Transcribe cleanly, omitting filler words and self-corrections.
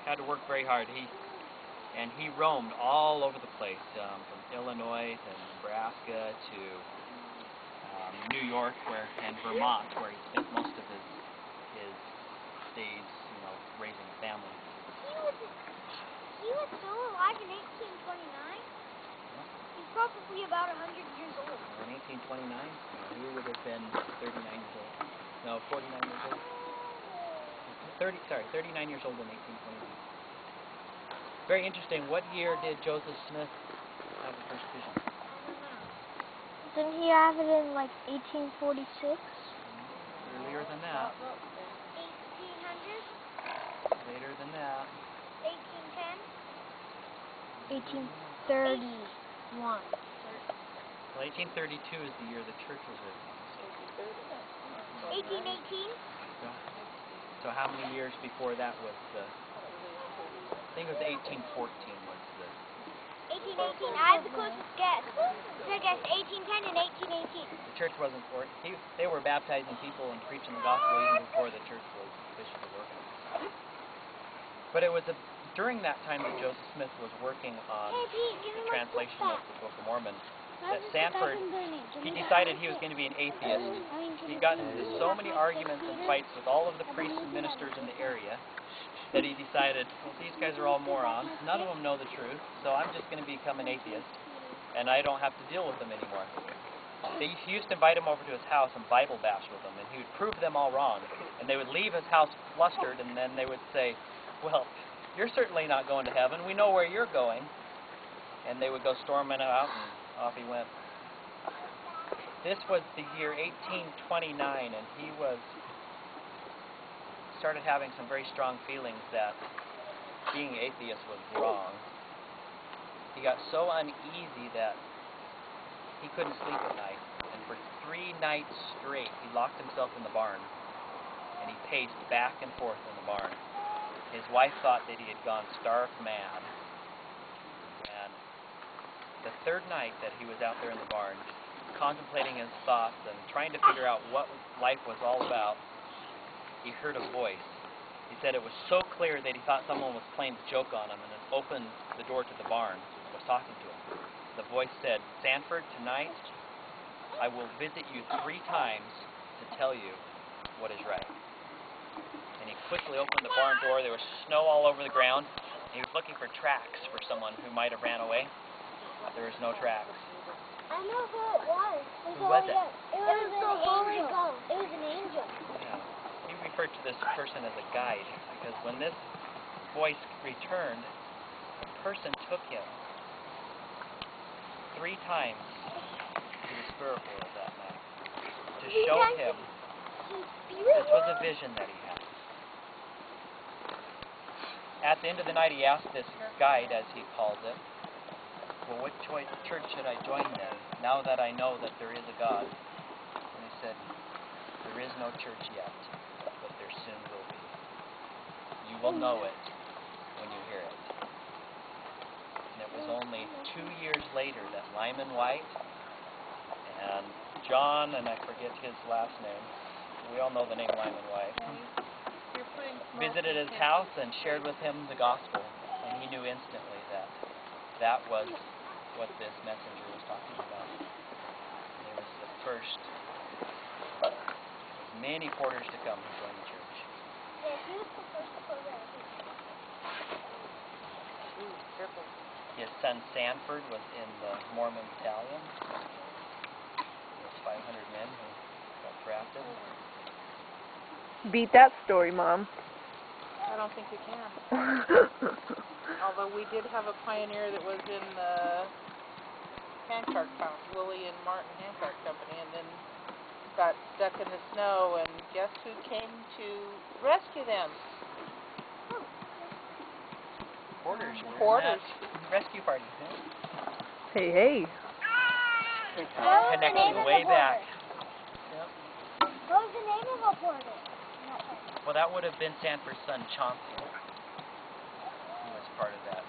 had to work very hard. He roamed all over the place, from Illinois to Nebraska to New York, and Vermont, where he spent most of his days, raising a family. He was still alive in 1829. He's probably about 100 years old. In 1829, he would have been 39 years old. No, 49 years old. 39 years old in 1829. Very interesting. What year did Joseph Smith have the first vision? I don't know. Didn't he have it in like 1846? Earlier than that. 1800? Later than that. 1810? 1831. Well, 1832 is the year the church was written. 1818? So how many years before that was the... I think it was 1814 was the... 1818. I have the closest guess. So I guess 1810 and 1818. The church wasn't for it. They were baptizing people and preaching the gospel even before the church was officially working. But it was during that time that Joseph Smith was working on the translation of the Book of Mormon that Sanford, he decided he was going to be an atheist. He got into so many arguments and fights with all of the priests and ministers in the area that he decided, well, these guys are all morons. None of them know the truth, so I'm just going to become an atheist, and I don't have to deal with them anymore. He used to invite them over to his house and Bible bash with them, and he would prove them all wrong. And they would leave his house flustered, and then they would say, well, you're certainly not going to heaven. We know where you're going. And they would go storming out, and off he went. This was the year 1829, and he started having some very strong feelings that being atheist was wrong. He got so uneasy that he couldn't sleep at night, and for 3 nights straight he locked himself in the barn, and he paced back and forth in the barn. His wife thought that he had gone stark mad, and the 3rd night that he was out there in the barn, contemplating his thoughts and trying to figure out what life was all about, he heard a voice. He said it was so clear that he thought someone was playing a joke on him, and then opened the door to the barn and was talking to him. The voice said, "Sanford, tonight I will visit you 3 times to tell you what is right." And he quickly opened the barn door. There was snow all over the ground. He was looking for tracks for someone who might have ran away. There was no tracks. I know who it was. Who was it? It was an angel. It was an angel. Yeah. He referred to this person as a guide, because when this voice returned, the person took him 3 times to the spirit world that night to show him this was a vision that he had. At the end of the night, he asked this guide, as he calls it, well, what church should I join then, now that I know that there is a God? And he said, there is no church yet, but there soon will be. You will know it when you hear it. And it was only 2 years later that Lyman White and John, and I forget his last name, we all know the name Lyman White, visited his house and shared with him the gospel, and he knew instantly that that was what this messenger was talking about. And he was the first of many porters to come who joined the church. Yeah, he was the first porter, I think. Ooh, careful. His son Sanford was in the Mormon battalion. Those 500 men who got drafted. Beat that story, Mom. I don't think we can. Although we did have a pioneer that was in the handcart company, Willie and Martin Handcart Company, and then got stuck in the snow, and guess who came to rescue them? Porters. Porters. Rescue party. Hey, hey. Connecting way back. Yep. What was the name of the porter? Well, that would have been Sanford's son, Chauncey, who was part of that